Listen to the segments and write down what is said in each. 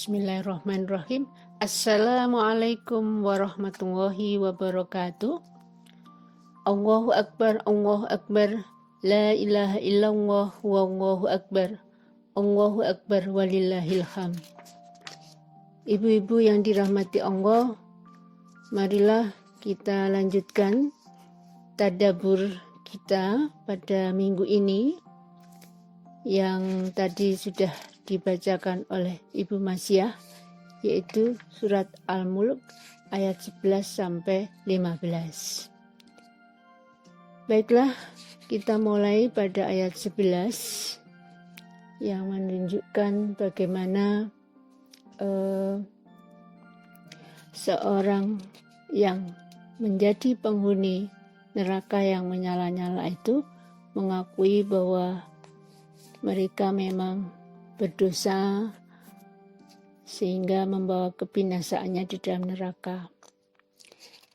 Bismillahirrahmanirrahim. Assalamualaikum warahmatullahi wabarakatuh. Allahu Akbar, Allahu Akbar. La ilaha illallah wallahu akbar. Allahu Akbar walillahil hamd. Ibu-ibu yang dirahmati Allah, marilah kita lanjutkan tadabbur kita pada minggu ini yang tadi sudah dibacakan oleh Ibu Masyiah, yaitu surat Al-Mulk ayat 11 sampai 15. Baiklah, kita mulai pada ayat 11 yang menunjukkan bagaimana seorang yang menjadi penghuni neraka yang menyala-nyala itu mengakui bahwa mereka memang berdosa sehingga membawa kebinasaannya di dalam neraka.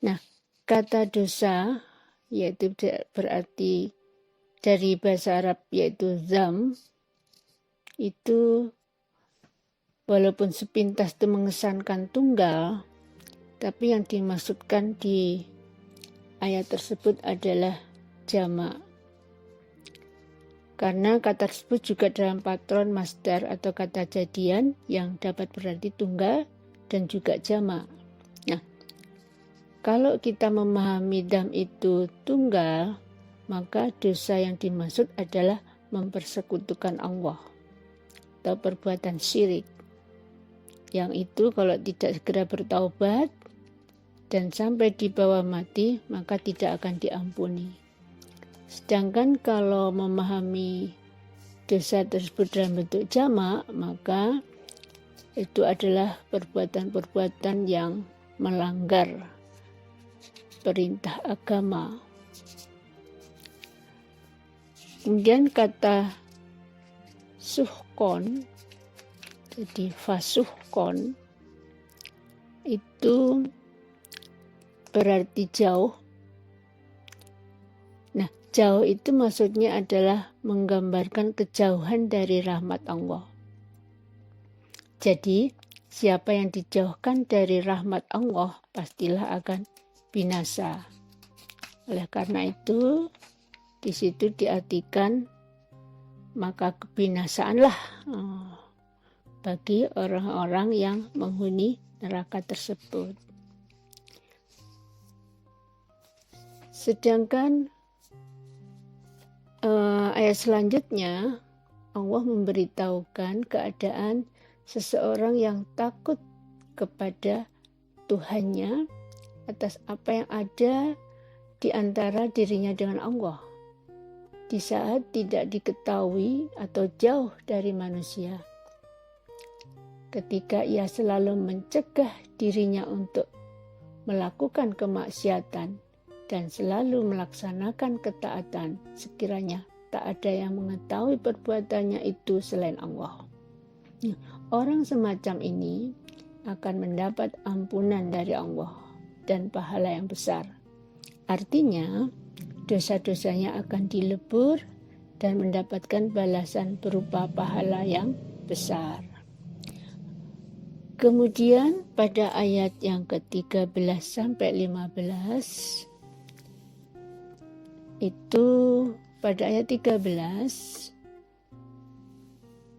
Nah, kata dosa yaitu berarti dari bahasa Arab yaitu zam, itu walaupun sepintas itu mengesankan tunggal, tapi yang dimaksudkan di ayat tersebut adalah jamak. Karena kata tersebut juga dalam patron masdar atau kata jadian yang dapat berarti tunggal dan juga jamak. Nah, kalau kita memahami dam itu tunggal, maka dosa yang dimaksud adalah mempersekutukan Allah atau perbuatan syirik. Yang itu kalau tidak segera bertaubat dan sampai di bawah mati, maka tidak akan diampuni. Sedangkan kalau memahami dosa tersebut dalam bentuk jamak, maka itu adalah perbuatan-perbuatan yang melanggar perintah agama. Kemudian kata suhkon, jadi fasuhkon, itu berarti jauh. Jauh itu maksudnya adalah menggambarkan kejauhan dari rahmat Allah. Jadi, siapa yang dijauhkan dari rahmat Allah, pastilah akan binasa. Oleh karena itu, di situ diartikan, maka kebinasaanlah bagi orang-orang yang menghuni neraka tersebut. Sedangkan ayat selanjutnya Allah memberitahukan keadaan seseorang yang takut kepada Tuhannya atas apa yang ada di antara dirinya dengan Allah di saat tidak diketahui atau jauh dari manusia. Ketika ia selalu mencegah dirinya untuk melakukan kemaksiatan dan selalu melaksanakan ketaatan, sekiranya tak ada yang mengetahui perbuatannya itu selain Allah. Orang semacam ini akan mendapat ampunan dari Allah dan pahala yang besar. Artinya, dosa-dosanya akan dilebur dan mendapatkan balasan berupa pahala yang besar. Kemudian pada ayat yang ke-13 sampai 15, itu pada ayat 13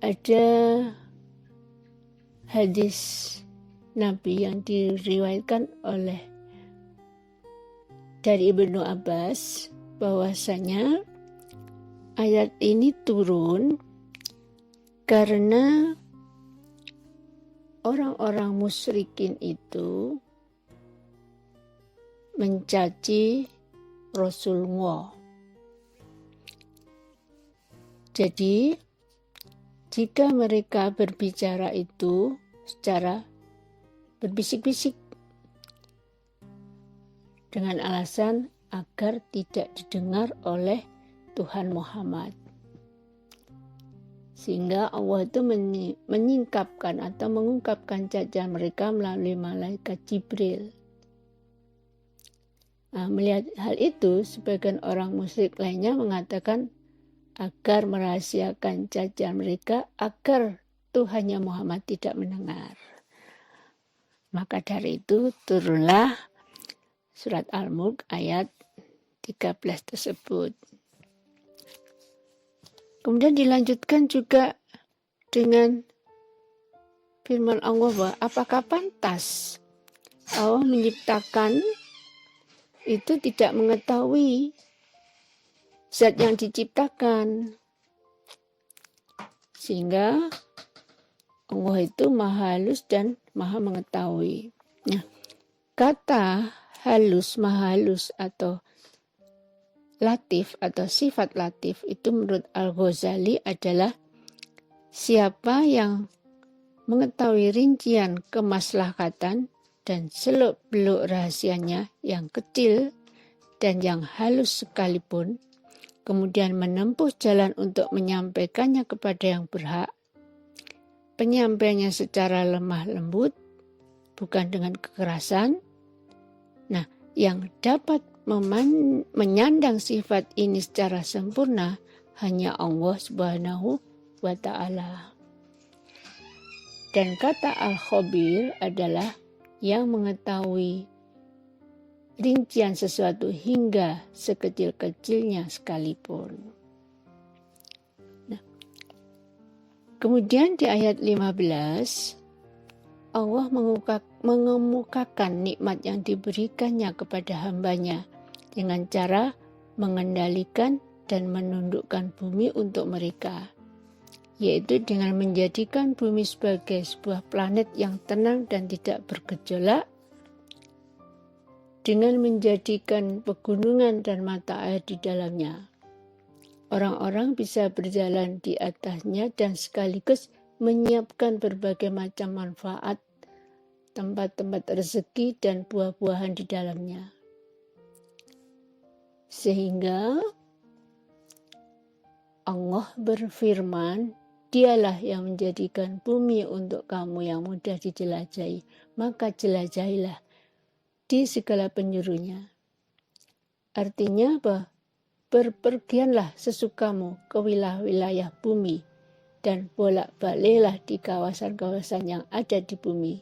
ada hadis Nabi yang diriwayatkan dari Ibnu Abbas bahwasanya ayat ini turun karena orang-orang musyrikin itu mencaci Rasulullah. Jadi, jika mereka berbicara itu secara berbisik-bisik dengan alasan agar tidak didengar oleh Tuhan Muhammad. Sehingga Allah itu menyingkapkan atau mengungkapkan cacian mereka melalui malaikat Jibril. Nah, melihat hal itu, sebagian orang musyrik lainnya mengatakan agar merahasiakan cacian mereka agar itu hanya Muhammad tidak mendengar. Maka dari itu turunlah surat Al-Mulk ayat 13 tersebut. Kemudian dilanjutkan juga dengan firman Allah bahwa apakah pantas Allah menciptakan itu tidak mengetahui zat yang diciptakan, sehingga Allah itu maha halus dan maha mengetahui. Nah, kata halus, maha halus atau latif atau sifat latif itu menurut Al-Ghazali adalah siapa yang mengetahui rincian kemaslahatan dan seluk-beluk rahasianya yang kecil dan yang halus sekalipun, kemudian menempuh jalan untuk menyampaikannya kepada yang berhak, penyampaiannya secara lemah lembut, bukan dengan kekerasan. Nah, yang dapat menyandang sifat ini secara sempurna hanya Allah Subhanahu wa Ta'ala. Dan kata Al-Khabir adalah yang mengetahui rincian sesuatu hingga sekecil-kecilnya sekalipun. Nah, kemudian di ayat 15 Allah mengemukakan nikmat yang diberikannya kepada hambanya dengan cara mengendalikan dan menundukkan bumi untuk mereka, yaitu dengan menjadikan bumi sebagai sebuah planet yang tenang dan tidak bergejolak, dengan menjadikan pegunungan dan mata air di dalamnya. Orang-orang bisa berjalan di atasnya dan sekaligus menyiapkan berbagai macam manfaat, tempat-tempat rezeki dan buah-buahan di dalamnya. Sehingga Allah berfirman, Dialah yang menjadikan bumi untuk kamu yang mudah dijelajahi, maka jelajahilah di segala penjurunya. Artinya bahwa berpergianlah sesukamu ke wilayah-wilayah bumi dan bolak-baliklah di kawasan-kawasan yang ada di bumi.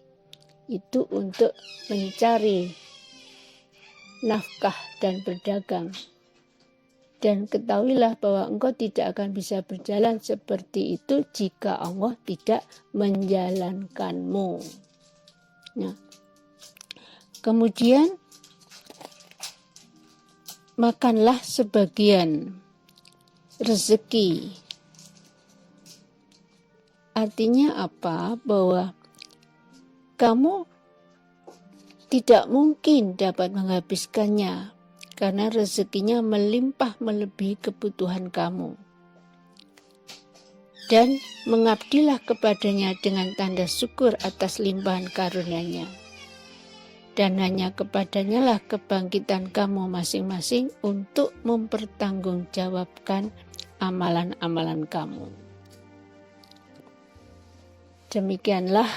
Itu untuk mencari nafkah dan berdagang. Dan ketahuilah bahwa engkau tidak akan bisa berjalan seperti itu jika Allah tidak menjalankanmu. Nah, kemudian makanlah sebagian rezeki. Artinya apa? Bahwa kamu tidak mungkin dapat menghabiskannya, karena rezekinya melimpah melebihi kebutuhan kamu. Dan mengabdilah kepadanya dengan tanda syukur atas limpahan karunia-Nya. Dan hanya kepadanya lah kebangkitan kamu masing-masing untuk mempertanggungjawabkan amalan-amalan kamu. Demikianlah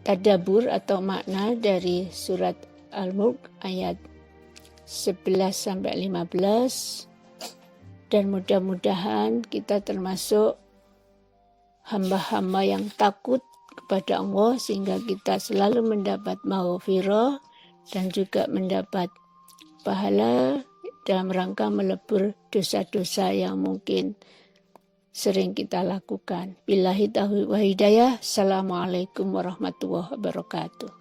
tadabbur atau makna dari surat Al-Mulk ayat 11-15, dan mudah-mudahan kita termasuk hamba-hamba yang takut kepada Allah sehingga kita selalu mendapat maghfirah dan juga mendapat pahala dalam rangka melebur dosa-dosa yang mungkin sering kita lakukan. Billahi taufiq wa hidayah. Assalamualaikum warahmatullahi wabarakatuh.